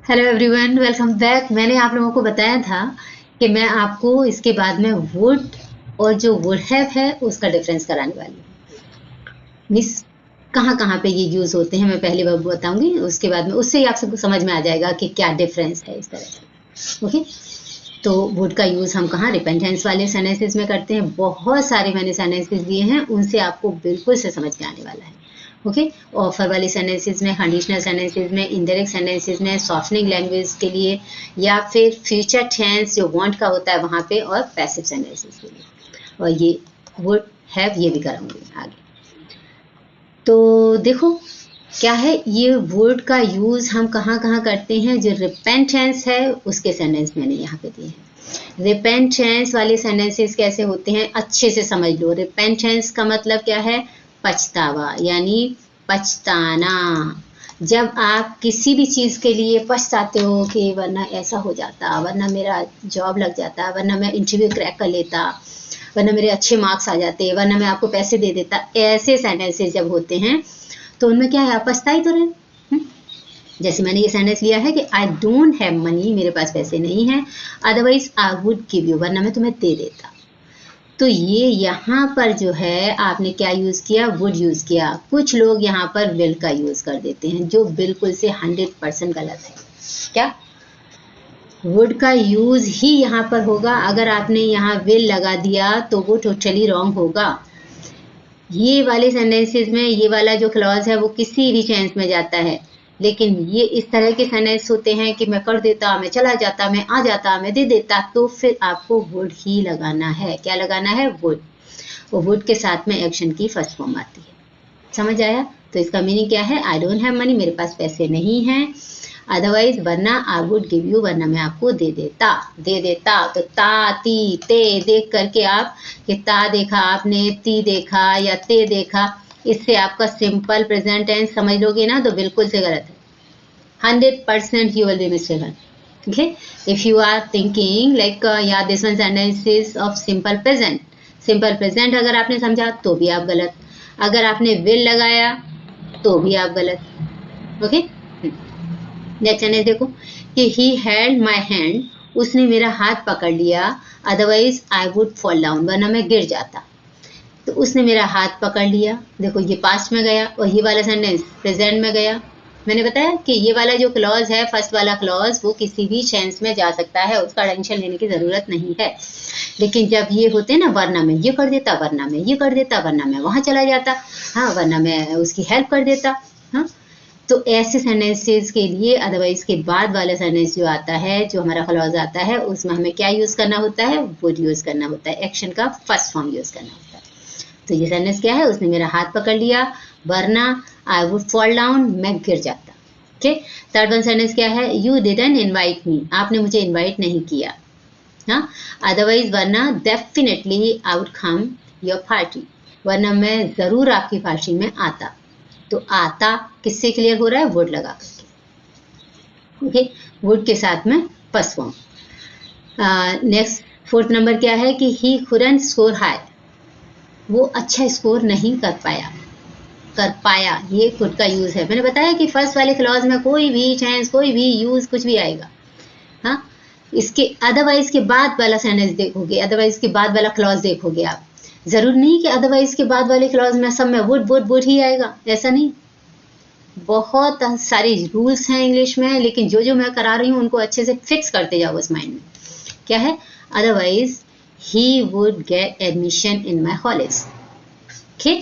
Hello everyone, welcome back. मैंने आप लोगों को बताया था कि मैं आपको इसके बाद में वुड और जो वुड हैव है उसका डिफरेंस कराने वाली हूँ। मिस कहाँ कहाँ पे ये यूज़ होते हैं मैं पहली बार बताऊंगी, उसके बाद में उससे ही आप सबको समझ में आ जाएगा कि क्या डिफरेंस है इस तरह से। ओके, तो वुड का यूज़ हम कहाँ रिपेंटेंस वाले सेनेसिस में करते हैं। बहुत सारे मैंने सेनेसिस दिए हैं, उनसे आपको बिल्कुल से समझ में आने वाला है। ओके, ऑफर वाली सेनेसिस में, कंडीशनल सेनेसिस में, इनडायरेक्ट सेनेसिस में, सॉफ्टनिंग लैंग्वेज के लिए, या फिर फ्यूचर टेंस जो वांट का होता है वहाँ पे, और पैसिव सेनेसिस के लिए। और ये वुड हैव ये भी कराऊंगी आगे। तो देखो क्या है, ये वर्ड का यूज़ हम कहाँ कहाँ करते हैं। जो रिपेंटेंस है उसके सेंटेंस मैंने यहाँ पे दिए हैं। रिपेंटेंस वाले सेंटेंसेस कैसे होते हैं अच्छे से समझ लो। रिपेंटेंस का मतलब क्या है? पछतावा, यानी पछताना। जब आप किसी भी चीज़ के लिए पछताते हो कि वरना ऐसा हो जाता, वरना मेरा जॉब लग जाता, वरना मैं इंटरव्यू क्रैक कर लेता, वरना मेरे अच्छे मार्क्स आ जाते, वरना मैं आपको पैसे दे देता, ऐसे सेंटेंसेस जब होते हैं तो उनमें क्या है, आप पछता ही तो रहे। जैसे मैंने ये सेंटेंस लिया है कि आई डोंट हैव मनी, मेरे पास पैसे नहीं हैं, otherwise I would give you, वरना मैं तुम्हें दे देता। तो ये यहाँ पर जो है आपने क्या यूज़ किया? वुड यूज़ किया। कुछ लोग यहाँ पर विल का यूज़ कर देते हैं, जो बिल्कुल से 100% गलत है। क्या? वुड का यूज़ ही यहाँ पर होगा। अगर आपने यहाँ विल लगा दिया तो वो टोटली रॉन्ग होगा। ये वाले सेंटेंसेस में ये वाला जो क्लॉज है वो किसी भी टेंस में जाता है, लेकिन ये इस तरह के सेंटेंस होते हैं कि मैं कर देता, मैं चला जाता, मैं आ जाता, मैं दे देता, तो फिर आपको वुड ही लगाना है। क्या लगाना है? वुड। और वुड के साथ में एक्शन की फर्स्ट फॉर्म आती है। समझ आया? तो इसका मीनिंग क्या है? आई डोंट हैव मनी, मेरे पास पैसे नहीं हैं, अदरवाइज वरना आई वुड गिव यू, वरना मैं आपको दे देता। दे देता तो ता, ती, ते देख करके आप, कि ता देखा आपने, ती देखा या ते देखा, इससे आपका सिंपल प्रेजेंट टेंस समझ लोगे ना तो बिल्कुल से गलत है। 100% you will be mistaken. Okay, if you are thinking like yeah this one sentence is of simple present, simple present अगर आपने समझा तो भी आप गलत, अगर आपने विल लगाया तो भी आप गलत। ओके, नेक्स्ट सेंटेंस देखो कि ही हेल्ड माई हैंड, उसने मेरा हाथ पकड़ लिया, otherwise I would fall down, वरना मैं गिर जाता। तो उसने मेरा हाथ पकड़ लिया, देखो ये पास्ट में गया, और ये वाला सेंटेंस प्रेजेंट में गया। मैंने बताया कि ये वाला जो क्लॉज है, फर्स्ट वाला क्लॉज, वो किसी भी टेंस में जा सकता है, उसका टेंशन लेने की जरूरत नहीं है। लेकिन जब ये होते हैं ना, वरना मैं ये कर देता, वरना मैं ये कर देता, वरना मैं वहां चला जाता, हाँ, वरना मैं उसकी हेल्प कर देता, हाँ, तो ऐसे सेंटेंसेस के लिए अदरवाइज के बाद वाला सेंटेंस जो आता है, जो हमारा क्लॉज आता है, उसमें हमें क्या यूज करना होता है? वुड यूज करना होता है, एक्शन का फर्स्ट फॉर्म यूज करना होता है। तो ये सेंटेंस क्या है? उसने मेरा हाथ पकड़ लिया, वरना आई वुड फॉल डाउन, मैं गिर जाता। ओके, थर्ड वन सेंटेंस क्या है? यू डिडंट इनवाइट मी, आपने मुझे इनवाइट नहीं किया, हाँ, अदरवाइज वरना definitely I would come your party, वरना मैं जरूर आपकी पार्टी में आता। तो आता किससे क्लियर हो रहा है? वुड लगा करके। ओके, वुड के साथ में first form. Next fourth number क्या है कि ही कुडंट स्कोर हाई, वो अच्छा स्कोर नहीं कर पाया। कर पाया ये कुड का यूज है। मैंने बताया कि फर्स्ट वाले क्लॉज में कोई भी टेंस, कोई भी यूज, कुछ भी आएगा, हाँ, इसके अदरवाइज के बाद वाला सेंटेंस देखोगे, अदरवाइज के बाद वाला क्लॉज देखोगे आप, जरूर नहीं कि अदरवाइज के बाद वाले क्लॉज में सब में वुड वुड वुड ही आएगा, ऐसा नहीं। बहुत सारे रूल्स हैं इंग्लिश में, लेकिन जो जो मैं करा रही हूँ उनको अच्छे से फिक्स करते जाओ उस माइंड में। क्या है? Otherwise he would get admission in my college. Okay,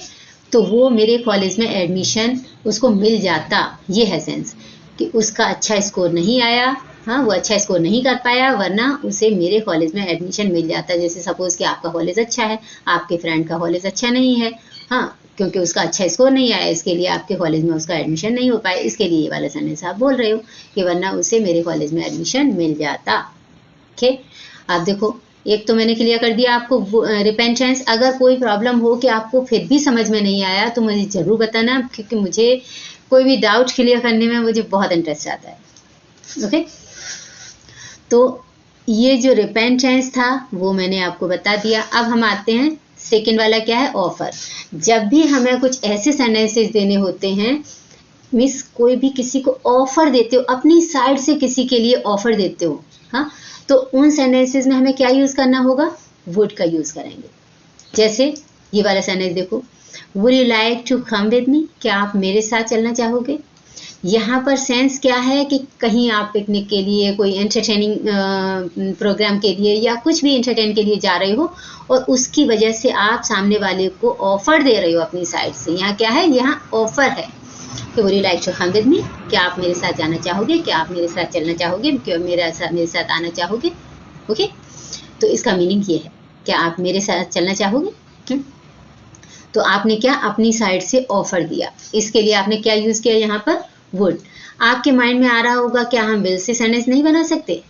तो वो मेरे कॉलेज में एडमिशन उसको मिल जाता, ये है सेंस कि उसका अच्छा स्कोर नहीं आया, हाँ, वो अच्छा स्कोर नहीं कर पाया, वरना उसे मेरे कॉलेज में एडमिशन मिल जाता। जैसे सपोज कि आपका कॉलेज अच्छा है, आपके फ्रेंड का कॉलेज अच्छा नहीं है, हाँ, क्योंकि उसका अच्छा स्कोर नहीं आया, इसके लिए आपके कॉलेज में उसका एडमिशन नहीं हो पाया, इसके लिए ये वाला सेंटेंस आप बोल रहे हो कि वरना उसे मेरे कॉलेज में एडमिशन मिल जाता। ओके, आप देखो, एक तो मैंने क्लियर कर दिया आपको रिपेंटेंस। अगर कोई प्रॉब्लम हो कि आपको फिर भी समझ में नहीं आया तो मुझे जरूर बताना, क्योंकि मुझे कोई भी डाउट क्लियर करने में मुझे बहुत इंटरेस्ट आता है। ओके, तो ये जो रिपेंटेंस था वो मैंने आपको बता दिया। अब हम आते हैं सेकेंड वाला, क्या है? ऑफर। जब भी हमें कुछ ऐसे सेंटेंसेस देने होते हैं मिस कोई भी किसी को ऑफर देते हो, अपनी साइड से किसी के लिए ऑफर देते हो, हाँ, तो उन सेंटेंसेस में हमें क्या यूज करना होगा, वुड का यूज करेंगे। जैसे ये वाला सेंटेंस देखो, would you like to come with me, क्या आप मेरे साथ चलना चाहोगे। यहाँ पर सेंस क्या है कि कहीं आप पिकनिक के लिए, कोई एंटरटेनिंग प्रोग्राम के लिए या कुछ भी एंटरटेन के लिए जा रहे हो और उसकी वजह से आप सामने वाले को ऑफर दे रहे हो अपनी साइड से। यहाँ क्या है, यहाँ ऑफर है कि would you like to come with me, क्या आप मेरे साथ जाना चाहोगे, क्या आप मेरे साथ चलना चाहोगे, क्या मेरे साथ आना चाहोगे। ओके, तो इसका मीनिंग ये है, क्या आप मेरे साथ चलना चाहोगे। तो आपने क्या, अपनी साइड से ऑफर दिया, इसके लिए आपने क्या यूज किया यहाँ पर, वुड। आपके माइंड में आ रहा होगा क्या हम विल से सेंटेंस नहीं बना सकते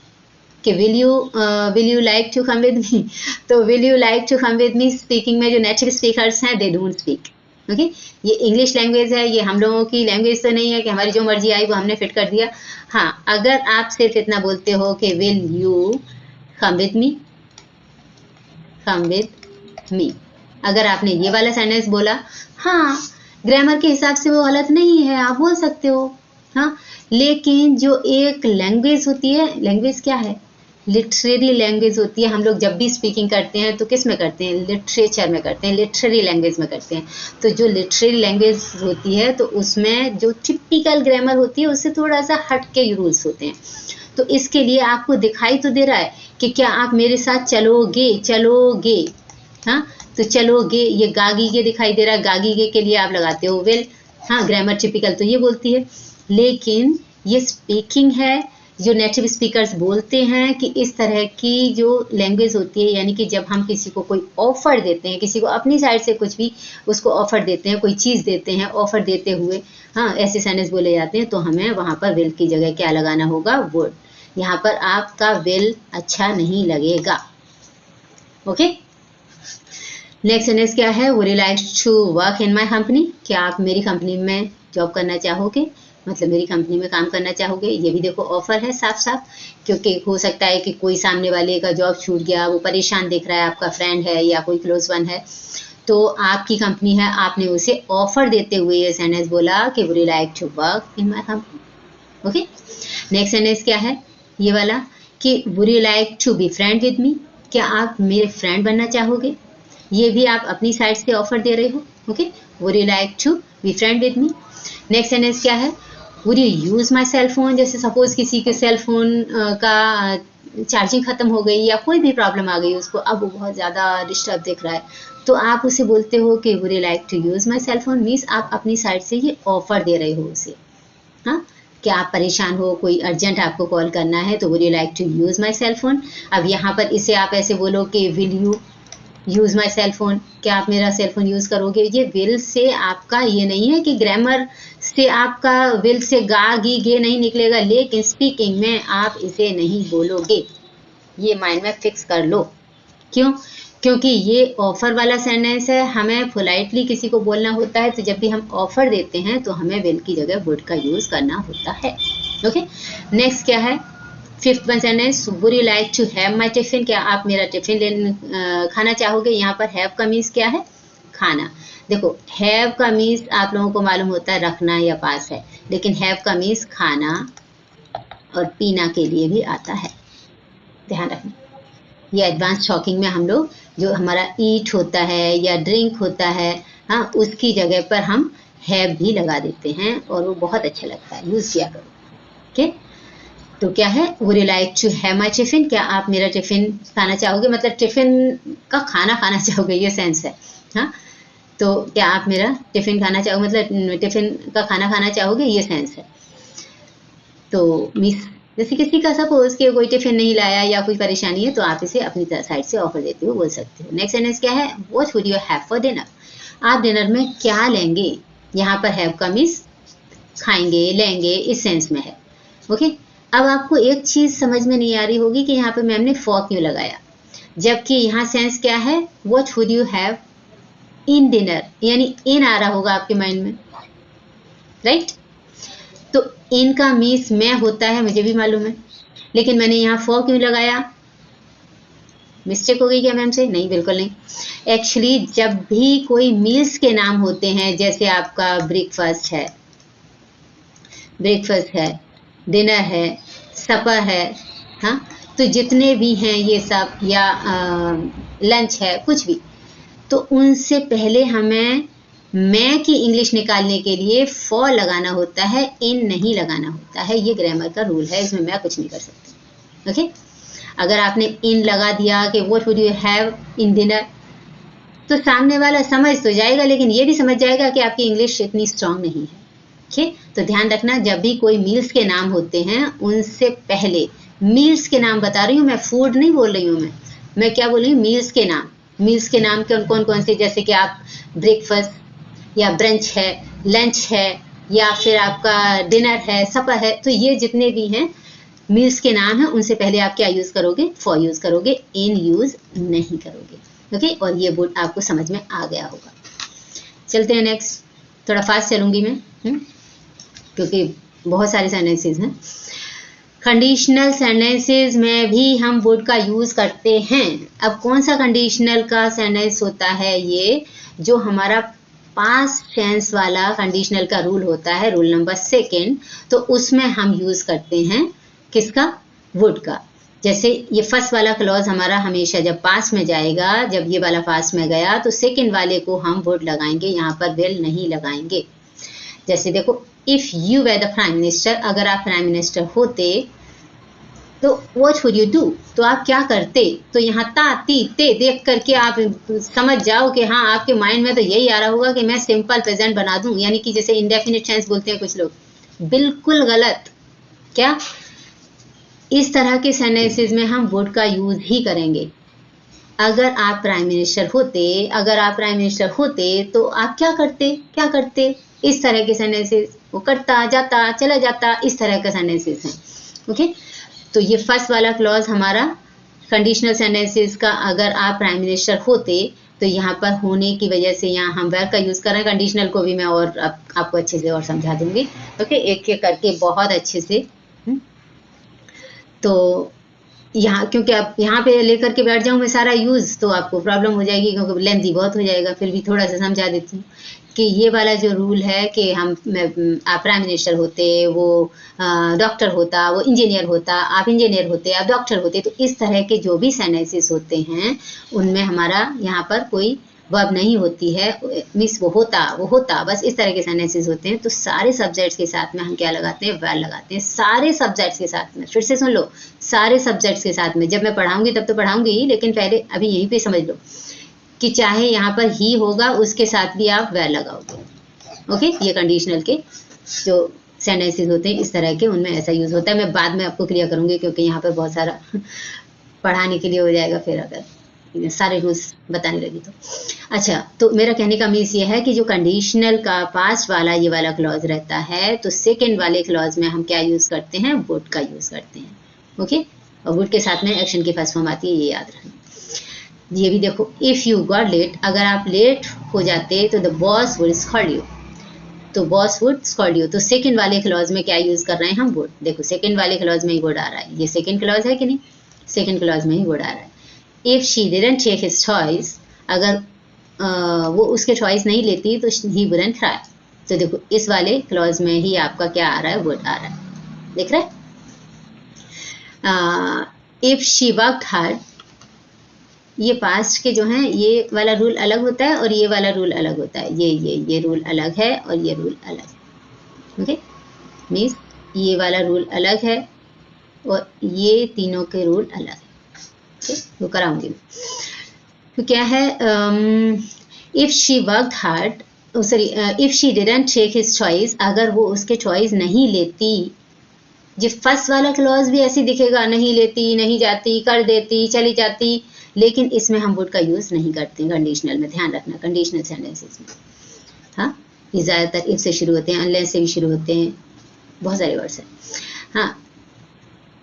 कि will you like to come with me. तो will you like to come with me speaking में जो नेटिव स्पीकर्स हैं दे डोंट स्पीक। ओके, ये इंग्लिश लैंग्वेज है, ये हम लोगों की लैंग्वेज तो नहीं है कि हमारी जो मर्जी आई वो हमने फिट कर दिया। हाँ, अगर आप सिर्फ इतना बोलते हो कि will you come with me, come with मी, अगर आपने ये वाला सेंटेंस बोला, हाँ, ग्रामर के हिसाब से वो गलत नहीं है, आप बोल सकते हो, हाँ, लेकिन जो एक लैंग्वेज होती है, लैंग्वेज क्या है, लिटरेरी लैंग्वेज होती है। हम लोग जब भी स्पीकिंग करते हैं तो किस में करते हैं, लिटरेचर में करते हैं, लिटरेरी लैंग्वेज में करते हैं। तो जो लिटरेरी लैंग्वेज होती है तो उसमें जो टिपिकल ग्रामर होती है उससे थोड़ा सा हट के रूल्स होते हैं। तो इसके लिए आपको दिखाई तो दे रहा है कि क्या आप मेरे साथ चलोगे, हाँ, तो चलोगे, ये गागी के दिखाई दे रहा है, गागी के लिए आप लगाते हो विल, हाँ, ग्रामर टिपिकल तो ये बोलती है। लेकिन ये स्पीकिंग है, जो नेटिव स्पीकर्स बोलते हैं कि इस तरह की जो लैंग्वेज होती है, यानी कि जब हम किसी को कोई ऑफर देते हैं, किसी को अपनी साइड से कुछ भी उसको ऑफर देते हैं, कोई चीज़ देते हैं ऑफर देते हुए, हाँ, ऐसे सेंटेंस बोले जाते हैं, तो हमें वहाँ पर विल की जगह क्या लगाना होगा, वुड। यहाँ पर आपका विल अच्छा नहीं लगेगा। ओके, नेक्स्ट सेंटेंस क्या है, would you like to work in my company, क्या आप मेरी कंपनी में जॉब करना चाहोगे, मतलब मेरी कंपनी में काम करना चाहोगे। ये भी देखो ऑफर है साफ साफ, क्योंकि हो सकता है कि कोई सामने वाले का जॉब छूट गया, वो परेशान दिख रहा है, आपका फ्रेंड है या कोई क्लोज वन है, तो आपकी कंपनी है, आपने उसे ऑफर देते हुए ये सेंटेंस बोला कि would you like to work in my company. Okay, next sentence क्या है, ये वाला कि would you like to be friend with me, क्या आप मेरे फ्रेंड बनना चाहोगे। ये भी आप अपनी साइड से ऑफर दे रहे हो। Okay, would you like to be friend with me. Next sentence क्या है, would you use my cell phone, जैसे सपोज किसी के सेल फोन का चार्जिंग खत्म हो गई या कोई भी प्रॉब्लम आ गई उसको, अब वो बहुत ज़्यादा डिस्टर्ब दिख रहा है, तो आप उसे बोलते हो कि would you like to use my cell phone, means आप अपनी साइड से ये ऑफर दे रहे हो उसे, हाँ, कि आप परेशान हो, कोई अर्जेंट आपको कॉल करना है, तो would you like to use my cell phone. अब यहाँ पर इसे आप ऐसे बोलो कि will you use my cell phone, क्या आप मेरा सेल फोन यूज करोगे। ये विल से आपका ये नहीं है कि ग्रामर से आपका विल से गा गी गे नहीं निकलेगा, लेकिन स्पीकिंग में आप इसे नहीं बोलोगे, ये माइंड में फिक्स कर लो। क्यों, क्योंकि ये ऑफर वाला सेंटेंस है, हमें पोलाइटली किसी को बोलना होता है, तो जब भी हम ऑफर देते हैं तो हमें विल की जगह वुड का यूज करना होता है। ओके, नेक्स्ट क्या है, fifth one sentence, would you like to have my tiffin, क्या आप मेरा टिफिन खाना चाहोगे। यहाँ पर हैव का मीन्स क्या है, खाना। देखो, हैव का मीन्स आप लोगों को मालूम होता है रखना या पास है, लेकिन हैव का मीन्स खाना और पीना के लिए भी आता है, ध्यान रखना। ये एडवांस टॉकिंग में हम लोग जो हमारा ईट होता है या ड्रिंक होता है, हाँ, उसकी जगह पर हम हैव भी लगा देते हैं और वो बहुत अच्छा लगता है, यूज किया करो। ओके, तो क्या है, would you like to have my tiffin, क्या आप मेरा टिफिन खाना चाहोगे, मतलब टिफिन का खाना खाना चाहोगे, ये सेंस है, हाँ, तो क्या आप मेरा टिफिन खाना चाहोगे, मतलब टिफिन का खाना खाना चाहोगे, ये सेंस है। तो मिस जैसे किसी का सपोज कि कोई टिफिन नहीं लाया या कोई परेशानी है, तो आप इसे अपनी साइड से ऑफर देते हो, बोल सकते हो। नेक्स्ट सेंटेंस क्या है, what would you have for dinner, आप डिनर में क्या लेंगे। यहाँ पर हैव का मीन्स खाएंगे लेंगे इस सेंस में है। ओके, अब आपको एक चीज समझ में नहीं आ रही होगी कि यहाँ पे मैम ने फॉर क्यों लगाया, जबकि यहाँ सेंस क्या है, what would you have in dinner, यानी इन आ रहा होगा आपके माइंड में, राइट। तो इन का मीन्स में होता है, मुझे भी मालूम है, लेकिन मैंने यहाँ फॉर क्यों लगाया, मिस्टेक हो गई क्या मैम से, नहीं बिल्कुल नहीं। एक्चुअली जब भी कोई मील्स के नाम होते हैं, जैसे आपका ब्रेकफास्ट है, ब्रेकफास्ट है, डिनर है, सपर है, हाँ, तो जितने भी हैं ये सब, या लंच है, कुछ भी, तो उनसे पहले हमें मैं की इंग्लिश निकालने के लिए फॉर लगाना होता है, इन नहीं लगाना होता है। ये ग्रामर का रूल है, इसमें मैं कुछ नहीं कर सकती। ओके, अगर आपने इन लगा दिया कि what would you have in dinner, तो सामने वाला समझ तो जाएगा, लेकिन ये भी समझ जाएगा कि आपकी इंग्लिश इतनी स्ट्रांग नहीं है। ठीक, तो ध्यान रखना, जब भी कोई मील्स के नाम होते हैं उनसे पहले, मील्स के नाम बता रही हूँ मैं, फूड नहीं बोल रही हूँ मैं क्या बोल रही हूँ, मील्स के नाम। मील्स के नाम कौन कौन से, जैसे कि आप ब्रेकफास्ट या ब्रंच है, लंच है, या फिर आपका डिनर है, सपर है, तो ये जितने भी हैं मील्स के नाम हैं, उनसे पहले आप क्या यूज करोगे, फॉर यूज करोगे, इन यूज नहीं करोगे। ओके, और ये बोर्ड आपको समझ में आ गया होगा। चलते हैं नेक्स्ट, थोड़ा फास्ट चलूंगी मैं, क्योंकि बहुत सारे सेंटेंसेस हैं। कंडीशनल सेंटेंसेस में भी हम वुड का यूज करते हैं। अब कौन सा कंडीशनल का सेंटेंस होता है, ये जो हमारा पास्ट टेंस वाला कंडीशनल का रूल होता है, रूल नंबर 2, तो उसमें हम यूज करते हैं किसका, वुड का। जैसे ये फर्स्ट वाला क्लॉज हमारा हमेशा जब पास में जाएगा, जब ये वाला पास में गया, तो सेकंड वाले को हम वुड लगाएंगे, यहाँ पर विल नहीं लगाएंगे। जैसे देखो, if you were the prime minister, अगर आप प्राइम मिनिस्टर होते तो व्हाट वुड यू डू, तो आप क्या करते। तो यहाँ ता ती ते देख करके आप समझ जाओ कि हाँ, आपके माइंड में तो यही आ रहा होगा कि मैं सिंपल प्रेजेंट बना दूं, यानी कि जैसे इंडेफिनिट टेंस बोलते हैं कुछ लोग, बिल्कुल गलत। क्या, इस तरह के सेंटेंसेस में हम वुड का यूज ही करेंगे। अगर आप प्राइम मिनिस्टर होते, अगर आप प्राइम मिनिस्टर होते तो आप क्या करते, इस तरह के सेंटेंसेस, वो करता, जाता, चला जाता, इस तरह के सेंटेंसेस हैं। ओके, तो ये फर्स्ट वाला क्लॉज हमारा कंडीशनल सेंटेंसेस का, अगर आप प्राइम मिनिस्टर होते, तो यहाँ पर होने की वजह से यहाँ हम वेर का यूज कर रहे हैं। कंडीशनल को भी मैं और आपको अच्छे से और समझा दूंगी। ओके, एक एक करके बहुत अच्छे से। तो यहाँ, क्योंकि आप यहाँ पे लेकर के बैठ जाऊँ मैं सारा यूज, तो आपको प्रॉब्लम हो जाएगी, क्योंकि लेंथी बहुत हो जाएगा। फिर भी थोड़ा सा समझा देती हूँ कि ये वाला जो रूल है कि आप प्राइम मिनिस्टर होते, वो डॉक्टर होता, वो इंजीनियर होता, आप इंजीनियर होते, आप डॉक्टर होते, तो इस तरह के जो भी सेंटेंसेस होते हैं उनमें हमारा यहाँ पर कोई वर्ब नहीं होती है, मीन्स वो होता, बस इस तरह के सेंटेंसेस होते हैं। तो सारे सब्जेक्ट्स के साथ में हम क्या लगाते हैं, वेर लगाते हैं। सारे सब्जेक्ट्स के साथ में, फिर से सुन लो, सारे सब्जेक्ट्स के साथ में। जब मैं पढ़ाऊंगी तब तो पढ़ाऊंगी ही, लेकिन पहले अभी यहीं पे समझ लो कि चाहे यहाँ पर ही होगा, उसके साथ भी आप वेर लगाओगे। ओके, ये कंडीशनल के जो सेंटेंसेस होते हैं इस तरह के, उनमें ऐसा यूज होता है। मैं बाद में आपको क्लियर करूंगी, क्योंकि यहाँ पर बहुत सारा पढ़ाने के लिए हो जाएगा फिर अगर सारे रूल्स बताने लगी तो। अच्छा, तो मेरा कहने का मीन्स ये है कि जो कंडीशनल का पास्ट वाला ये वाला क्लॉज रहता है, तो सेकंड वाले क्लॉज में हम क्या यूज करते हैं, वुड का यूज करते हैं। ओके, और वुड के साथ में एक्शन की फर्स्ट फॉर्म आती है, ये याद रखना। ये भी देखो, इफ यू गॉट लेट, अगर आप लेट हो जाते तो the boss would scold you, तो बॉस वुड स्कॉल्ड यू। तो सेकंड वाले क्लॉज में क्या यूज कर रहे हैं हम, वुड। देखो, सेकंड वाले क्लॉज में ही वुड आ रहा है, ये सेकंड क्लॉज है कि नहीं, सेकंड क्लॉज में ही वुड आ रहा है। If she didn't take his choice, अगर वो उसके चॉइस नहीं लेती तो ही वुडंट क्राई। तो देखो, इस वाले क्लॉज में ही आपका क्या आ रहा है, वुड आ रहा है, देख रहे हैं। इफ शी वर्कड हार्ड, ये पास्ट के जो हैं, ये वाला रूल अलग होता है और ये वाला रूल अलग होता है। ये रूल अलग है और ये रूल अलग है। ओके, मीन्स ये वाला रूल अलग है और ये तीनों के रूल अलग है। वो कराऊंगी। तो क्या है, if she worked hard, sorry, if she didn't take his choice, अगर वो उसके चॉइस नहीं लेती। जो फर्स्ट वाला क्लॉज भी ऐसी दिखेगा, नहीं लेती, नहीं जाती, कर देती, चली जाती, लेकिन इसमें हम वुड का यूज नहीं करते कंडीशनल में। ध्यान रखना, कंडीशनल सेंटेंसेस में, हाँ, ये ज्यादातर इफ से शुरू होते हैं, अनलेस से भी शुरू होते हैं, बहुत सारे वर्ड्स हैं। हाँ,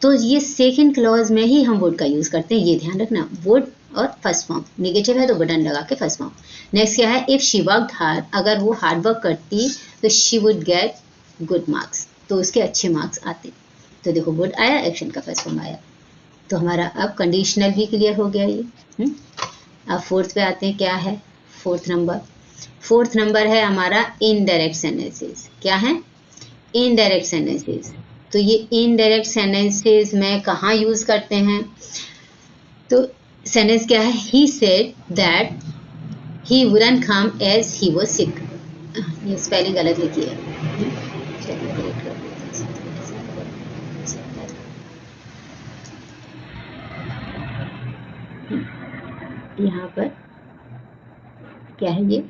तो ये सेकंड क्लॉज में ही हम वुड का यूज करते हैं, ये ध्यान रखना। वुड और फर्स्ट फॉर्म, नेगेटिव है तो बटन लगा के फर्स्ट फॉर्म। नेक्स्ट क्या है, इफ शी वर्कड हार्ड, अगर वो हार्ड वर्क करती तो she would get good marks, तो उसके अच्छे मार्क्स आते। तो देखो, वुड आया, एक्शन का फर्स्ट फॉर्म आया, तो हमारा अब कंडीशनल भी क्लियर हो गया ये। अब फोर्थ पे आते हैं, क्या है फोर्थ नंबर है हमारा इनडायरेक्ट सेंटेंसेस। क्या है, इनडायरेक्ट सेंटेंसेस। तो ये इनडायरेक्ट सेंटेंसेस में कहाँ यूज करते हैं? तो सेंटेंस क्या है? He said that he wouldn't come as he was sick. ये स्पेलिंग गलत लिखी है, चलिए करेक्ट कर देते हैं। यहाँ पर क्या है? ये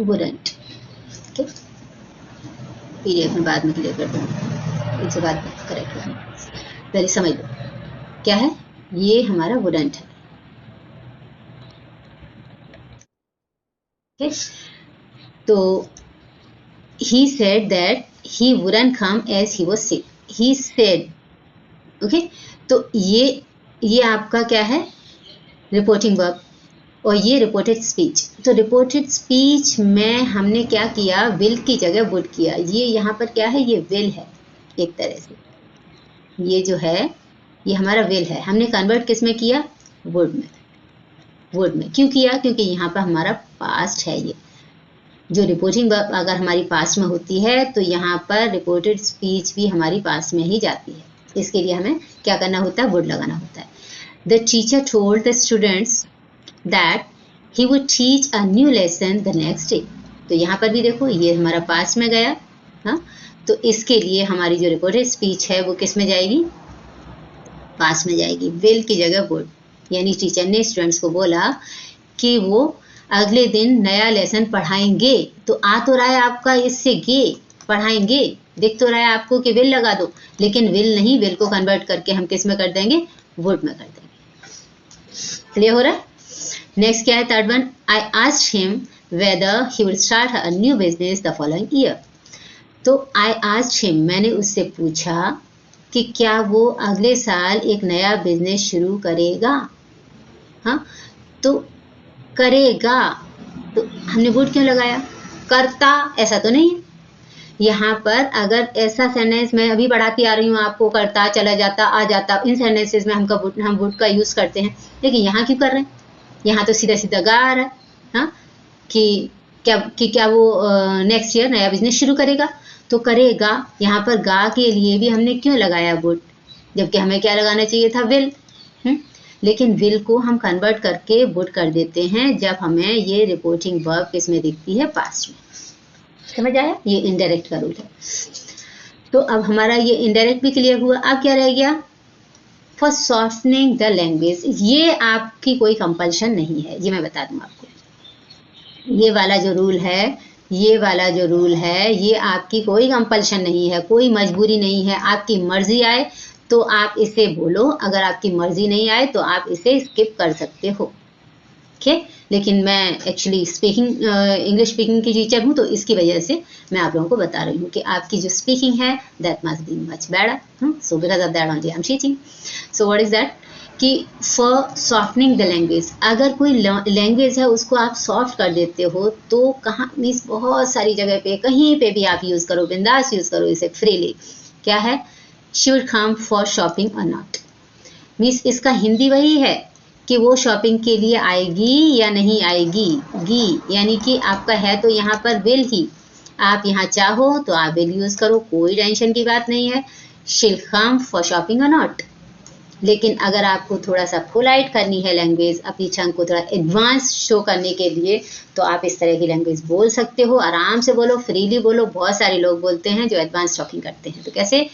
वुडंट। ओके, पीडीएफ में बाद में क्लियर कर दूँगी, इसके बाद करेक्ट कर दूँगी। पहले समझ लो क्या है। ये हमारा वुडंट है। ओके, तो he said that he wouldn't come as he was sick. He said, okay, तो ये आपका क्या है? रिपोर्टिंग वर्ब, और ये रिपोर्टेड स्पीच। तो रिपोर्टेड स्पीच में हमने क्या किया? विल की जगह वुड किया। ये यहाँ पर क्या है? ये विल है एक तरह से। ये जो है ये हमारा विल है, हमने कन्वर्ट किस में किया? वुड में। वुड में क्यों किया? क्योंकि यहाँ पर हमारा पास्ट है। ये जो रिपोर्टिंग वर्ब अगर हमारी पास्ट में होती है तो यहाँ पर रिपोर्टेड स्पीच भी हमारी पास्ट में ही जाती है। इसके लिए हमें क्या करना होता है? वुड लगाना होता है। The teacher told the students that he would teach a new lesson the next day. तो यहाँ पर भी देखो ये हमारा पास्ट में गया। हाँ, तो इसके लिए हमारी जो रिपोर्टेड स्पीच है वो किस में जाएगी? पास्ट में जाएगी। विल की जगह वुड। यानी टीचर ने स्टूडेंट्स को बोला कि वो अगले दिन नया लेसन पढ़ाएंगे। तो आ तो रहा है आपका इससे गे, पढ़ाएंगे, दिख तो रहा है आपको कि विल लगा दो, लेकिन विल नहीं, विल को कन्वर्ट करके हम किस में कर देंगे? वुड में कर देंगे। क्लियर हो रहा है? नेक्स्ट क्या है? Third one, I asked him weather he will start a new business the following year. तो आई आस्क्ड हिम, मैंने उससे पूछा कि क्या वो अगले साल एक नया बिजनेस शुरू करेगा। हाँ, तो करेगा, तो हमने वुड क्यों लगाया? करता ऐसा तो नहीं है। यहाँ पर अगर ऐसा सेंटेंस मैं अभी बढ़ाती आ रही हूँ आपको, करता, चला जाता, आ जाता, इन सेंटेंसेस में हम वुड का यूज करते हैं, लेकिन यहाँ क्यों कर रहे हैं? यहाँ तो सीधा सीधा गा आ रहा है। हाँ, कि क्या वो नेक्स्ट ईयर नया बिजनेस शुरू करेगा। तो करेगा, यहाँ पर गा के लिए भी हमने क्यों लगाया वुड, जबकि हमें क्या लगाना चाहिए था? विल। लेकिन विल को हम कन्वर्ट करके वुड कर देते हैं जब हमें ये रिपोर्टिंग वर्ब किस में दिखती है? पास्ट में। समझ आया? ये इनडायरेक्ट का रूल है। तो अब हमारा ये इनडायरेक्ट भी क्लियर हुआ। अब क्या रह गया? For softening the language. ये आपकी कोई कंपल्शन नहीं है, ये मैं बता दूं आपको। ये वाला जो रूल है, ये आपकी कोई कंपल्शन नहीं है, कोई मजबूरी नहीं है। आपकी मर्जी आए तो आप इसे बोलो, अगर आपकी मर्जी नहीं आए तो आप इसे स्किप कर सकते हो। ठीक, लेकिन मैं एक्चुअली इंग्लिश स्पीकिंग की टीचर हूँ, तो इसकी वजह से मैं आप लोगों को बता रही हूँ कि आपकी जो स्पीकिंग है that must be much better. So because of that only I am teaching. So what is that? कि फॉर सॉफ्टनिंग द लैंग्वेज, अगर कोई लैंग्वेज है उसको आप सॉफ्ट कर देते हो तो कहाँ मीन्स बहुत सारी जगह पे, कहीं पे भी आप यूज करो, बिंदास यूज करो इसे फ्रीली। क्या है? She would come for shopping or not. Means इसका हिंदी वही है कि वो शॉपिंग के लिए आएगी या नहीं आएगी। गी यानी कि आपका है तो यहाँ पर विल ही, आप यहाँ चाहो तो आप विल यूज करो, कोई टेंशन की बात नहीं है। शील कम फॉर शॉपिंग और नॉट। लेकिन अगर आपको थोड़ा सा पोलाइट करनी है लैंग्वेज, अपनी टंग को थोड़ा एडवांस शो करने के लिए, तो आप इस तरह की लैंग्वेज बोल सकते हो। आराम से बोलो, फ्रीली बोलो। बहुत सारे लोग बोलते हैं जो एडवांस टॉकिंग करते हैं। तो कैसे?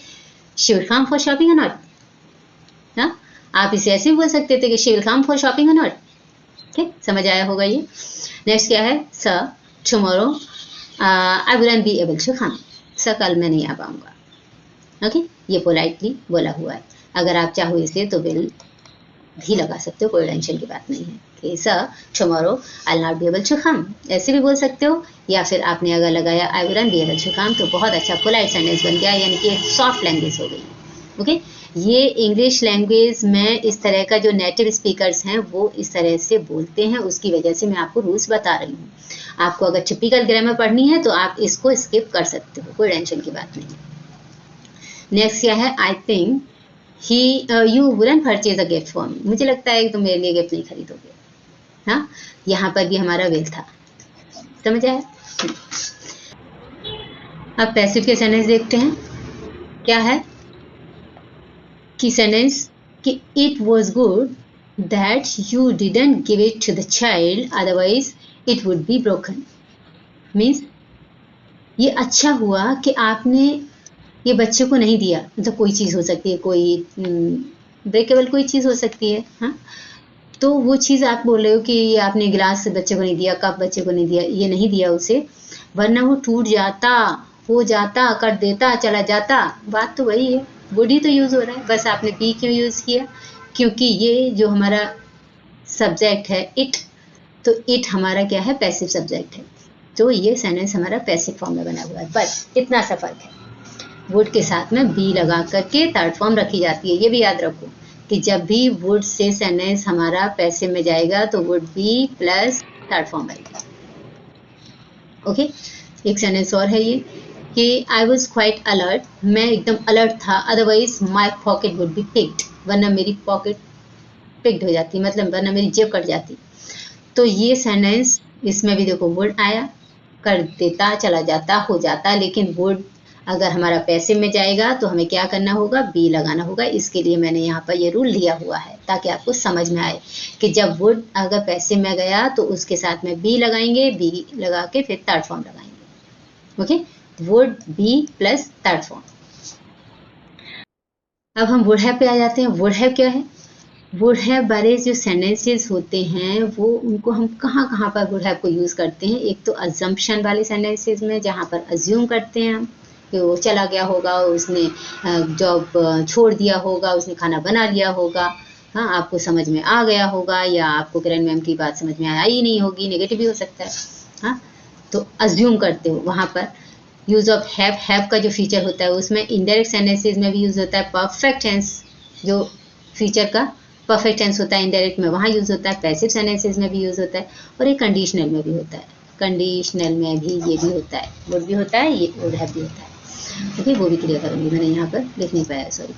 She will come for shopping or not. हाँ, आप इसे ऐसे भी बोल सकते थे कि she will come for shopping or not. ठीक, समझ आया होगा ये। नेक्स्ट क्या है? Sir tomorrow I wouldn't be able to come. Sir कल मैं नहीं आ पाऊंगा। ओके, ये पोलाइटली बोला हुआ है। अगर आप चाहो इसे तो विल भी लगा सकते हो, कोई टेंशन की बात नहीं है कि sir tomorrow I will not be able to come, ऐसे भी बोल सकते हो। या फिर आपने अगर लगाया I wouldn't be able to come तो बहुत अच्छा पोलाइट सेंटेंस बन गया, यानी कि सॉफ्ट लैंग्वेज हो गई। ओके, ये इंग्लिश लैंग्वेज में इस तरह का जो नेटिव स्पीकर्स हैं वो इस तरह से बोलते हैं, उसकी वजह से मैं आपको रूल्स बता रही हूँ। आपको अगर टिपिकल ग्रामर पढ़नी है तो आप इसको स्किप कर सकते हो, कोई टेंशन की बात नहीं। नेक्स्ट क्या है? I think you wouldn't purchase a gift for me. मुझे लगता है कि तुम मेरे लिए गिफ्ट नहीं खरीदोगे। हाँ, यहाँ पर भी हमारा विल था। समझ आया? अब पैसिव के सेंटेंस देखते हैं। क्या है कि सेंटेंस कि it was good that you didn't give it to the child otherwise it would be broken. Means ये अच्छा हुआ कि आपने ये बच्चे को नहीं दिया। मतलब कोई चीज़ हो सकती है, कोई ब्रेकेबल कोई चीज़ हो सकती है, हाँ, तो वो चीज़ आप बोल रहे हो कि आपने गिलास बच्चे को नहीं दिया, कप बच्चे को नहीं दिया, ये नहीं दिया उसे, वरना वो टूट जाता, हो जाता, कर देता, चला जाता। बात तो वही है, वुड ही तो यूज़ हो रहा है, बस आपने बी क्यों यूज़ किया? क्योंकि ये जो हमारा सब्जेक्ट है इट, तो इट हमारा क्या है? पैसिव सब्जेक्ट है, तो ये सेंटेंस हमारा पैसिव फॉर्म में बना हुआ है। बस इतना सा फर्क है। वुड के साथ में बी लगा करके थर्ड फॉर्म रखी जाती है। ये भी याद रखो कि जब भी वुड से सेंटेंस हमारा पैसिव में जाएगा तो would be plus third form आएगा। ओके, एक सेंटेंस और है ये कि आई वॉज क्वाइट अलर्ट, मैं एकदम अलर्ट था, otherwise my pocket would be picked, वरना मेरी पॉकेट पिक्ड हो जाती, मतलब वरना मेरी जेब कट जाती। तो ये सेंटेंस इसमें भी देखो वुड आया, कर देता, चला जाता, हो जाता, लेकिन वुड अगर हमारा पैसिव में जाएगा तो हमें क्या करना होगा? बी लगाना होगा। इसके लिए मैंने यहाँ पर ये रूल लिया हुआ है ताकि आपको समझ में आए कि जब वुड अगर पैसिव में गया तो उसके साथ में बी लगाएंगे, बी लगा के फिर थर्ड फॉर्म लगाएंगे। Okay, would be plus third form. अब हम वुड हैव पे आ जाते हैं। वुड हैव क्या है? वुड हैव बारे जो सेंटेंसेस होते हैं वो उनको हम कहाँ कहाँ पर वुड हैव को यूज़ करते हैं? एक तो अजम्पशन वाले सेंटेंसेस में, जहाँ पर अज्यूम करते हैं हम कि वो चला गया होगा, उसने जॉब छोड़ दिया होगा, उसने खाना बना लिया होगा, हाँ, आपको समझ में आ गया होगा, या आपको ग्रैंड मैम की बात समझ में आई नहीं होगी, नेगेटिव भी हो सकता है, हाँ, तो अज्यूम करते हो। वहाँ पर यूज़ ऑफ हैव का जो फीचर होता है उसमें इनडायरेक्ट सेंटेंसेस में भी यूज़ होता है। परफेक्ट टेंस जो फीचर का परफेक्ट टेंस होता है इनडायरेक्ट में, वहाँ यूज़ होता है। पैसिव सेंटेंसेस में भी यूज़ होता है, और एक कंडीशनल में भी होता है। कंडीशनल में भी ये भी होता है, वुड भी होता है, ये वुड हैव भी होता है। ओके, वो भी क्लियर करूँगी, मैंने यहाँ पर लिख नहीं पाया, सॉरी।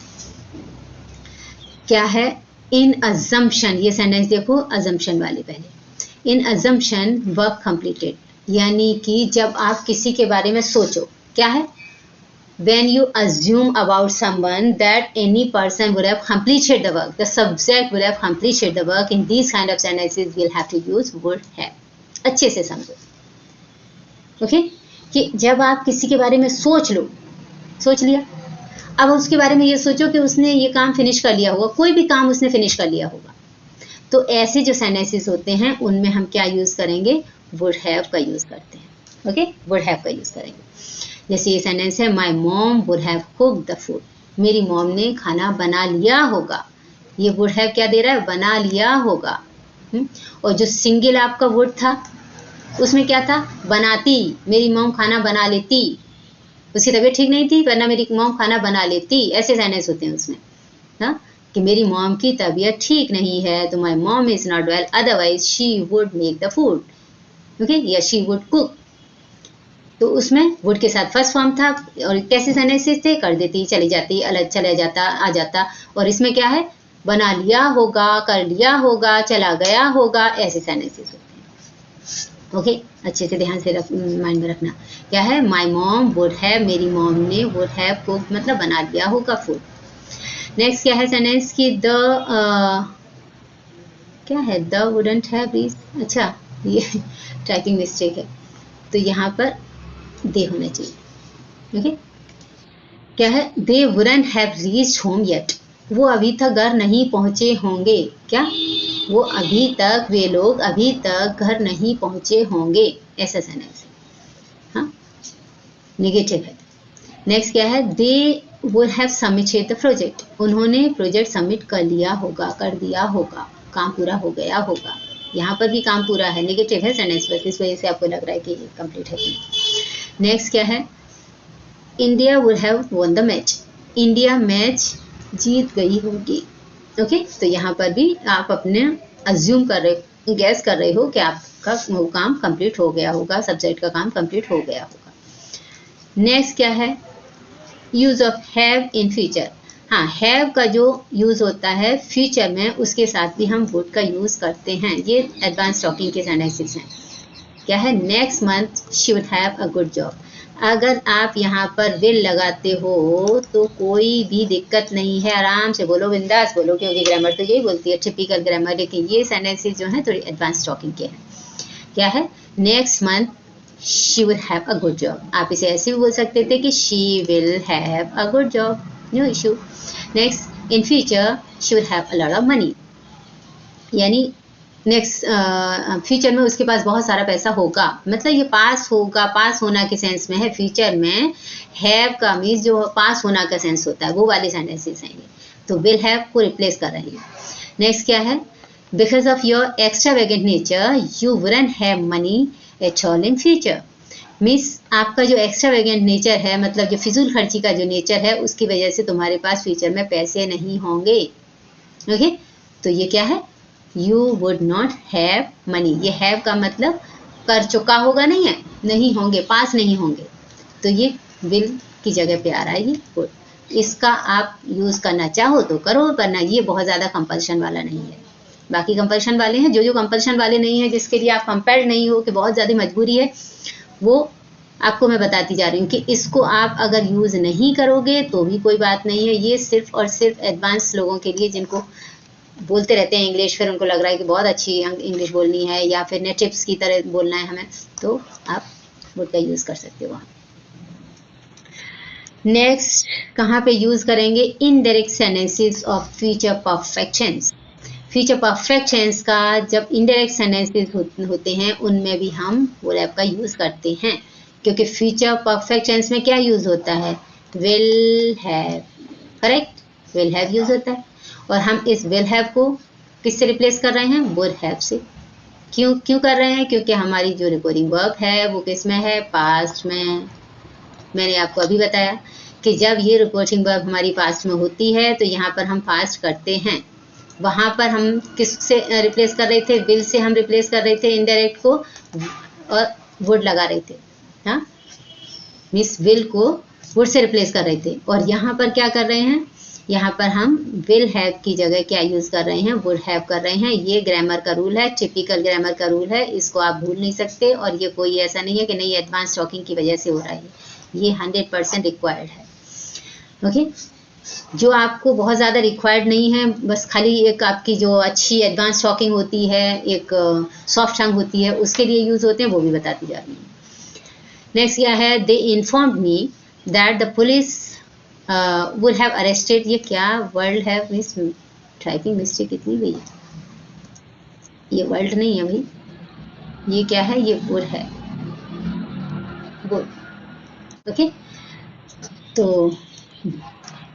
क्या है? इन अजम्पशन, ये सेंटेंस देखो अजम्पशन वाले पहले। इन अजम्पशन वर्क कंप्लीटेड, यानी कि जब आप किसी के बारे में सोचो, क्या है? When you assume about someone that any person would have completed the work, the subject would have completed the work, in these kind of sentences we'll have to use would have. अच्छे से समझो, okay, कि जब आप किसी के बारे में सोच लो, सोच लिया, अब उसके बारे में ये सोचो कि उसने ये काम फिनिश कर लिया होगा, कोई भी काम उसने फिनिश कर लिया होगा, तो ऐसे जो सेंटेंसेस होते हैं उनमें हम क्या यूज़ करेंगे? वुड हैव का यूज़ करते हैं। ओके, वुड हैव का यूज़ करेंगे। जैसे ये सेंटेंस है, my mom would have cooked the food, मेरी मॉम ने खाना बना लिया होगा। ये वुड हैव क्या दे रहा है? बना लिया होगा। और जो सिंगल आपका वुड था उसमें क्या था? बनाती, मेरी मॉम खाना बना लेती, उसकी तबीयत ठीक नहीं थी वरना मेरी मॉम खाना बना लेती, ऐसे सेंटेंस होते हैं उसमें, हाँ, कि मेरी मॉम की तबीयत ठीक नहीं है तो my mom is not well, otherwise she would make the food, okay, या शी वुड कुक। तो उसमें वुड के साथ फर्स्ट फॉर्म था, और कैसे सेंटेंसेस थे? कर देती, चली जाती, अलग चला जाता, आ जाता, और इसमें क्या है? बना लिया होगा, कर लिया होगा, चला गया होगा, ऐसे सेंटेंसेस होते हैं। ओके, अच्छे से ध्यान से माइंड में रखना। क्या है? माई मॉम वुड हैव, मेरी मॉम ने वुड हैव कुक मतलब बना लिया होगा फूड। नेक्स्ट क्या है सेंटेंस की? द क्या है? द वुडंट हैव रीच, अच्छा ये टाइपिंग मिस्टेक है, तो यहाँ पर दे होना चाहिए। ओके, क्या है? They wouldn't have reached home yet, वो अभी तक घर नहीं पहुंचे होंगे। क्या? वो अभी तक, वे लोग अभी तक घर नहीं पहुंचे होंगे, ऐसा सेंटेंस है, हाँ, नेगेटिव है। नेक्स्ट क्या है? They would have submitted the project, उन्होंने प्रोजेक्ट सबमिट कर लिया होगा, कर दिया होगा, काम पूरा हो गया होगा। यहाँ पर भी काम पूरा है, नेगेटिव है सेंटेंस, बस इस वजह से आपको लग रहा है कि कंप्लीट है। नेक्स्ट क्या है? India would have won the match, India match जीत गई होगी। ओके, तो यहाँ पर भी आप अपने अज्यूम कर रहे, गैस कर रहे हो कि आपका वो काम कंप्लीट हो गया होगा, सब्जेक्ट का काम कंप्लीट हो गया होगा। नेक्स्ट क्या है? Use of have in future, हाँ, हैव का जो यूज होता है फ्यूचर में, उसके साथ भी हम वुड का यूज करते हैं। ये एडवांस टॉकिंग के सेंटेंसेस हैं। क्या है? Next month she would have a good job, अगर आप यहाँ पर विल लगाते हो तो कोई भी दिक्कत नहीं है, आराम से बोलो, बिंदास बोलो, क्योंकि ग्रामर तो यही बोलती है, टिपिकल ग्रामर। लेकिन ये सेंटेंसेस जो हैं थोड़ी एडवांस टॉकिंग के हैं। क्या है? Next month she will have a good job. आप इसे ऐसे भी बोल सकते थे कि she will have a good job, no issue. Next, in future she will have a lot of money, यानी नेक्स्ट फ्यूचर में उसके पास बहुत सारा पैसा होगा, मतलब ये पास होगा, पास होना के सेंस में है। फ्यूचर में हैव का मीन्स जो पास होना का सेंस होता है, वो वाले सेंटेंसेस हैं ये। तो विल हैव को रिप्लेस कर रही है। नेक्स्ट क्या है? Because of your extravagant nature you wouldn't have money at all in future. Means आपका जो एक्स्ट्रावेगेंट नेचर है, मतलब जो फिजूल खर्ची का जो नेचर है, उसकी वजह से तुम्हारे पास फ्यूचर में पैसे नहीं होंगे। ओके, तो ये क्या है? You would not have money। ये have का मतलब कर चुका होगा नहीं है, नहीं होंगे, पास नहीं होंगे। तो ये will की जगह पे आ रहा है ये would। इसका आप यूज करना चाहो तो करो, वरना ये बहुत ज्यादा कंपल्शन वाला नहीं है। बाकी कंपल्शन वाले हैं, जो कंपल्शन वाले नहीं है, जिसके लिए आप कंपेल्ड नहीं हो कि बहुत ज्यादा मजबूरी है, वो आपको मैं बताती जा रही हूँ कि इसको आप अगर यूज नहीं करोगे तो भी कोई बात नहीं है। ये सिर्फ और सिर्फ एडवांस लोगों के लिए, जिनको बोलते रहते हैं इंग्लिश, फिर उनको लग रहा है कि बहुत अच्छी इंग्लिश बोलनी है या फिर नेटिव्स की तरह बोलना है हमें, तो आप वुड का यूज कर सकते हो। नेक्स्ट कहाँ पे यूज करेंगे? Indirect sentences of future perfect tense. Future perfect tense का जब इनडायरेक्ट सेंटेंसेस होते हैं, उनमें भी हम वुड हैव का यूज करते हैं, क्योंकि फ्यूचर परफेक्ट टेंस में क्या यूज होता है? Will have, correct, will have use होता है। और हम इस विल हैव को किससे रिप्लेस कर रहे हैं? वुड हैव से। क्यों कर रहे हैं? क्योंकि हमारी जो रिपोर्टिंग वर्ब है वो किस में है? पास्ट में। मैंने आपको अभी बताया कि जब ये रिपोर्टिंग वर्ब हमारी पास्ट में होती है तो यहाँ पर हम पास्ट करते हैं। वहाँ पर हम किससे रिप्लेस कर रहे थे? विल से हम रिप्लेस कर रहे थे इनडायरेक्ट को, और वुड लगा रहे थे। हाँ, मिस विल को वुड से रिप्लेस कर रहे थे। और यहाँ पर क्या कर रहे हैं? यहाँ पर हम विल हैव की जगह क्या यूज कर रहे हैं? वुड हैव कर रहे हैं। ये ग्रामर का रूल है, टिपिकल ग्रामर का रूल है, इसको आप भूल नहीं सकते। और ये कोई ऐसा नहीं है कि नहीं एडवांस टॉकिंग की वजह से हो रहा है, ये 100% रिक्वायर्ड है। ओके, जो आपको बहुत ज़्यादा रिक्वायर्ड नहीं है, बस खाली एक आपकी जो अच्छी एडवांस टॉकिंग होती है, एक सॉफ्ट टंग होती है, उसके लिए यूज होते हैं, वो भी बताती जा रही है। नेक्स्ट क्या है? They informed me that the police would have arrested। ये क्या वर्ल्ड है? मिस टाइपिंग मिस्टेक कितनी गई है, ये वर्ल्ड नहीं है भाई, ये क्या है? ये वुड है, वुड। ओके, तो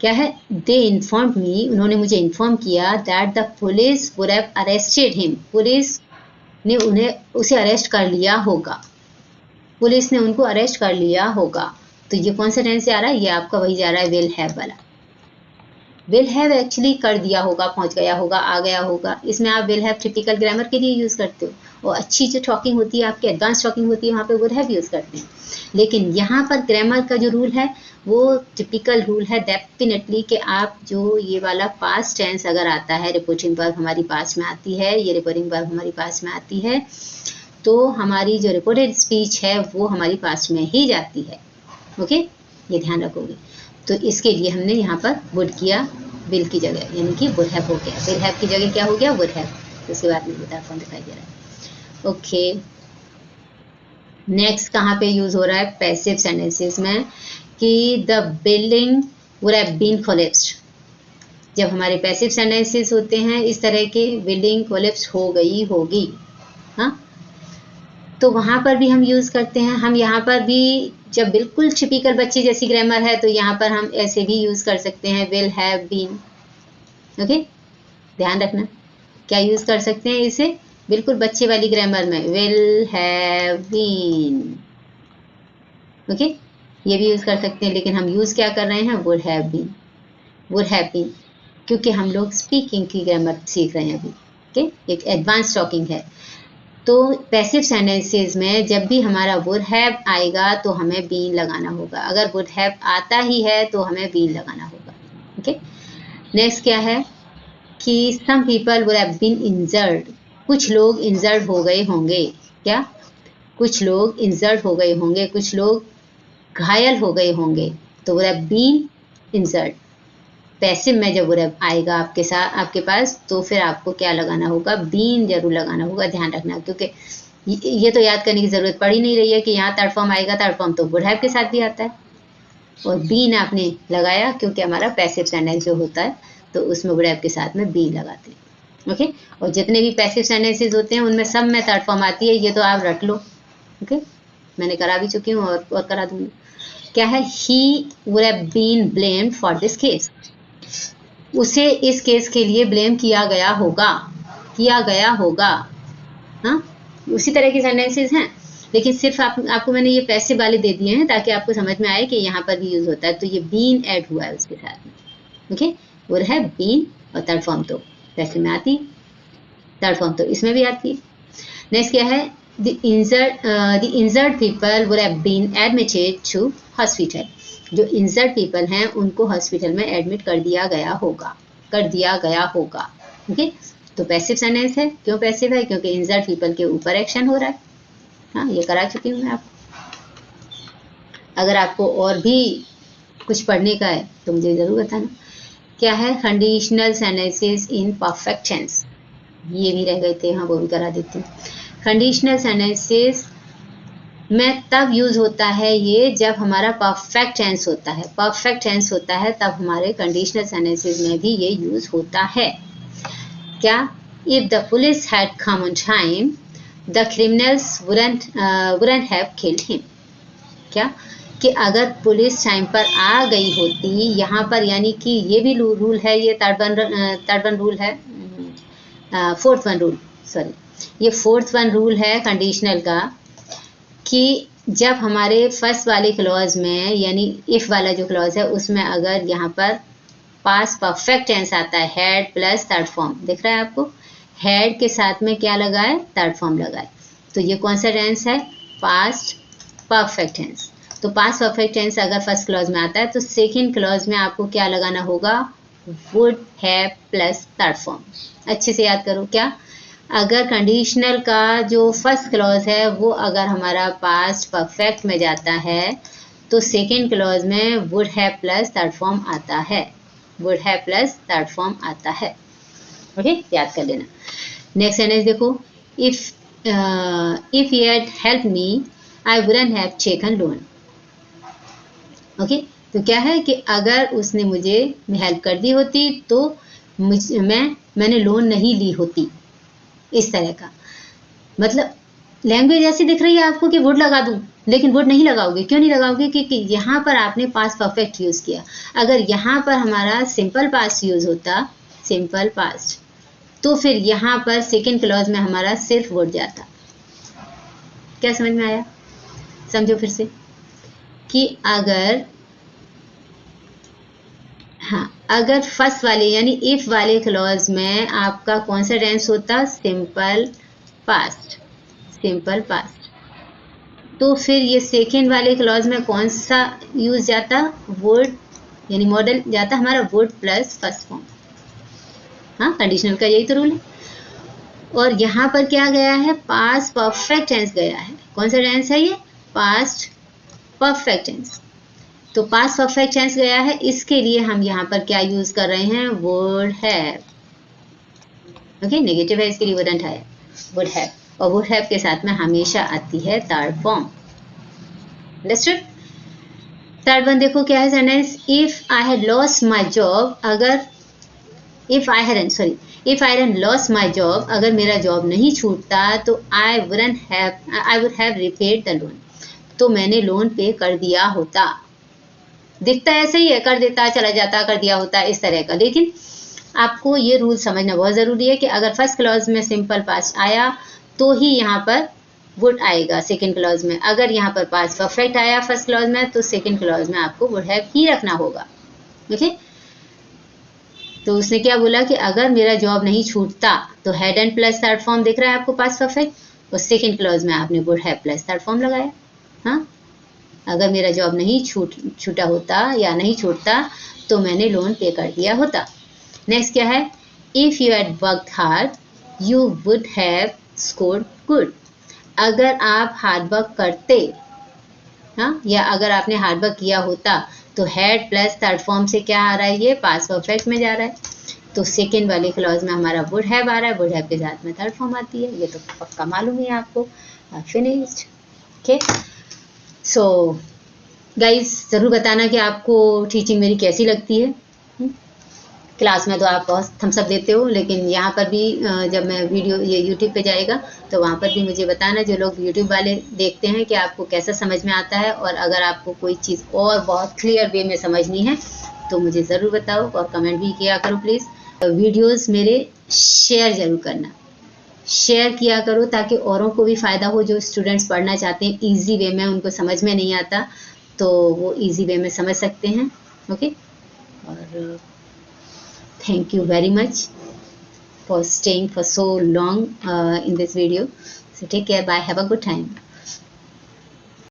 क्या है? दे इन्फॉर्म्ड मी, उन्होंने मुझे इन्फॉर्म किया, that the police would have arrested him. Police ने उसे अरेस्ट कर लिया होगा, पुलिस ने उनको अरेस्ट कर लिया होगा। तो ये कौन सा टेंस से आ रहा है? ये आपका वही जा रहा है, विल हैव वाला। विल हैव एक्चुअली कर दिया होगा, पहुंच गया होगा, आ गया होगा। इसमें आप विल हैव टिपिकल ग्रामर के लिए यूज करते हो, और अच्छी जो टॉकिंग होती है आपकी, एडवांस टॉकिंग होती है, वहाँ पे वुड हैव यूज करते हैं। लेकिन यहाँ पर ग्रामर का जो रूल है वो टिपिकल रूल है डेफिनेटली, कि आप जो ये वाला पास्ट टेंस अगर आता है, रिपोर्टिंग वर्ब हमारी पास्ट में आती है, ये रिपोर्टिंग वर्ब हमारी पास्ट में आती है, तो हमारी जो रिपोर्टेड स्पीच है वो हमारी पास्ट में ही जाती है। ओके, ये ध्यान रखोगे। तो इसके लिए हमने यहाँ पर वुड किया विल की जगह, यानी कि वुड हैव हो गया। विल हैव की जगह क्या हो गया? Would have. तो उसके बाद में बता फॉर्म दिखाई दे रहा है। ओके, नेक्स्ट कहाँ पे यूज हो रहा है? पैसिव सेंटेंसेस में, कि the building would have been collapsed. जब हमारे पैसिव सेंटेंसेस होते हैं इस तरह के, बिल्डिंग कोलैप्स हो गई होगी, हाँ, तो वहाँ पर भी हम यूज करते हैं। हम यहाँ पर भी जब बिल्कुल टिपिकल बच्चे जैसी ग्रामर है तो यहाँ पर हम ऐसे भी यूज कर सकते हैं, विल हैव बीन। ओके, ध्यान रखना क्या यूज कर सकते हैं इसे, बिल्कुल बच्चे वाली ग्रामर में, विल हैव बीन। ओके, ये भी यूज कर सकते हैं, लेकिन हम यूज क्या कर रहे हैं? Would have been, would have been, क्योंकि हम लोग स्पीकिंग की ग्रामर सीख रहे हैं अभी। ओके, एक एडवांस टॉकिंग है। तो पैसिव सेंटेंसेस में जब भी हमारा वुड हैव आएगा तो हमें बीन लगाना होगा। अगर वुड हैव आता ही है तो हमें बीन लगाना होगा। ओके, नेक्स्ट क्या है? कि some people would have been injured. कुछ लोग इंजर्ड हो गए होंगे। क्या? कुछ लोग इंजर्ड हो गए होंगे, कुछ लोग घायल हो गए होंगे तो would have been injured. Passive में जब वुड हैव आएगा आपके साथ आपके पास तो फिर आपको क्या लगाना होगा, बीन जरूर लगाना होगा, ध्यान रखना, क्योंकि ये तो याद करने की जरूरत पड़ ही नहीं रही है कि यहाँ थर्ड फॉर्म आएगा, थर्ड फॉर्म तो वुड हैव के साथ भी आता है और बीन आपने लगाया क्योंकि हमारा पैसिव सेंटेंस जो होता है तो उसमें वुड हैव के साथ में बीन लगाते हैं। ओके, और जितने भी पैसिव सेंटेंसेस होते हैं उनमें सब में थर्ड फॉर्म आती है, ये तो आप रट लो। ओके, मैंने करा भी चुकी हूँ और करा दूंगी। क्या है, he would have been blamed for this case, उसे इस केस के लिए ब्लेम किया गया होगा, किया गया होगा। हाँ, उसी तरह के सेंटेंसेस हैं, लेकिन सिर्फ आपको मैंने ये पैसिव वाले दे दिए हैं ताकि आपको समझ में आए कि यहाँ पर भी यूज होता है। तो ये बीन ऐड हुआ है उसके साथ में। ओके, वुड हैव बीन और थर्ड फॉर्म तो पैसिव में आती, थर्ड फॉर्म तो इसमें भी आती है। नेक्स्ट क्या है, the injured people would have been admitted to hospital, जो इंजर्ड पीपल हैं उनको हॉस्पिटल में एडमिट कर दिया गया होगा, कर दिया गया होगा। ओके, तो पैसिव सेंटेंस है। क्यों पैसिव है, क्योंकि इंजर्ड पीपल के ऊपर एक्शन हो रहा है। हाँ, ये करा चुकी हूँ मैं आपको। अगर आपको और भी कुछ पढ़ने का है तो मुझे जरूर बताना। क्या है, conditional sentences in perfect tense, ये भी रह गए थे, हाँ वो भी करा देती हूँ। कंडीशनल सेंटेंसेस में तब यूज होता है ये जब हमारा परफेक्ट टेंस होता है, परफेक्ट टेंस होता है तब हमारे कंडीशनल सेंटेंसेस में भी ये यूज होता है। क्या, if the police had come on time the criminals wouldn't have killed him. क्या, कि अगर पुलिस टाइम पर आ गई होती, यहाँ पर यानी कि ये भी रूल है, ये थर्ड वन रूल है, फोर्थ वन रूल, सॉरी ये फोर्थ वन रूल है कंडीशनल का, कि जब हमारे फर्स्ट वाले क्लॉज में यानी इफ वाला जो क्लॉज है उसमें अगर यहाँ पर पास परफेक्ट टेंस आता है, हैड प्लस थर्ड फॉर्म, दिख रहा है आपको, हैड के साथ में क्या लगाए, थर्ड फॉर्म लगाए, तो ये कौन सा टेंस है, पास्ट परफेक्ट टेंस। तो पास्ट परफेक्ट टेंस अगर फर्स्ट क्लॉज में आता है तो सेकंड क्लॉज में आपको क्या लगाना होगा, would have plus third form. अच्छे से याद करो, क्या, अगर कंडीशनल का जो फर्स्ट क्लॉज है वो अगर हमारा पास्ट परफेक्ट में जाता है तो सेकंड क्लॉज में would have plus third form आता है, would have plus third form आता है। ओके, याद कर लेना। नेक्स्ट सेंटेंस देखो, if he had help me I wouldn't have taken loan. Okay, तो क्या है कि अगर उसने मुझे हेल्प कर दी होती तो मैंने लोन नहीं ली होती, इस तरह का। मतलब लैंग्वेज ऐसी दिख रही है आपको कि वुड लगा दूं, लेकिन वुड नहीं लगाओगे। क्यों नहीं लगाओगे, क्योंकि यहाँ पर आपने पास्ट परफेक्ट यूज किया। अगर यहाँ पर हमारा सिंपल पास्ट यूज होता, सिंपल पास्ट, तो फिर यहाँ पर सेकंड क्लॉज में हमारा सिर्फ वुड जाता। क्या समझ में आया, समझो फिर से, कि अगर हाँ, अगर फर्स्ट वाले यानी इफ वाले क्लॉज में आपका कौन सा टेंस होता, सिंपल पास्ट, सिंपल पास्ट, तो फिर ये सेकेंड वाले क्लॉज में कौन सा यूज जाता, वुड, यानी मॉडल जाता हमारा वुड प्लस फर्स्ट फॉर्म। हाँ, कंडीशनल का यही तो रूल है। और यहाँ पर क्या गया है, पास्ट परफेक्ट टेंस गया है। कौन सा टेंस है ये, पास्ट परफेक्ट टेंस। तो पास्ट परफेक्ट टेंस गया है, इसके लिए हम यहाँ पर क्या यूज कर रहे हैं, वुड हैव। ओके, नेगेटिव है इसके लिए वुडंट है, वुड हैव, और वुड हैव के साथ में हमेशा आती है third form. Understood. Third one देखो क्या है sentence, if I had lost my job, अगर if I had lost my job, अगर मेरा जॉब नहीं छूटता तो I would have repaid the loan, तो मैंने लोन पे कर दिया होता। दिखता ऐसे ही है, कर देता, चला जाता, कर दिया होता, इस तरह का। लेकिन आपको ये रूल समझना बहुत जरूरी है कि अगर फर्स्ट क्लॉज में सिंपल पास्ट आया तो ही यहाँ पर वुड आएगा सेकंड क्लॉज में। अगर यहाँ पर पास्ट परफेक्ट आया फर्स्ट क्लॉज में तो सेकंड क्लॉज में आपको वुड हैव ही रखना होगा। ओके, तो उसने क्या बोला कि अगर मेरा जॉब नहीं छूटता, तो had and plus third form दिख रहा है आपको पास्ट परफेक्ट, और सेकंड क्लॉज में आपने would have plus third form लगाया। हाँ, अगर मेरा जॉब नहीं छूटा होता या नहीं छूटता तो मैंने लोन पे कर दिया होता। नेक्स्ट क्या है, if you had worked hard you would have scored good. अगर आप हार्ड वर्क करते हाँ, या अगर आपने हार्ड वर्क किया होता तो हैड प्लस थर्ड फॉर्म से क्या आ रहा है, ये पास्ट परफेक्ट में जा रहा है। तो सेकेंड वाले क्लॉज में हमारा वुड हैव आ रहा है, वुड हैव के साथ में थर्ड फॉर्म आती है, ये तो पक्का मालूम ही है आपको। फिनिश्ड। ओके, सो गाइस ज़रूर बताना कि आपको टीचिंग मेरी कैसी लगती है। क्लास में तो आप बहुत थम्स अप देते हो, लेकिन यहाँ पर भी जब मैं वीडियो ये यूट्यूब पे जाएगा तो वहाँ पर भी मुझे बताना, जो लोग यूट्यूब वाले देखते हैं, कि आपको कैसा समझ में आता है। और अगर आपको कोई चीज़ और बहुत क्लियर वे में समझनी है तो मुझे ज़रूर बताओ और कमेंट भी किया करो प्लीज़। वीडियोज़ मेरे शेयर ज़रूर करना, शेयर किया करो ताकि औरों को भी फ़ायदा हो, जो स्टूडेंट्स पढ़ना चाहते हैं ईजी वे में, उनको समझ में नहीं आता तो वो ईजी वे में समझ सकते हैं। ओके, और thank you very much for staying for so long in this video. So take care, bye, have a good time.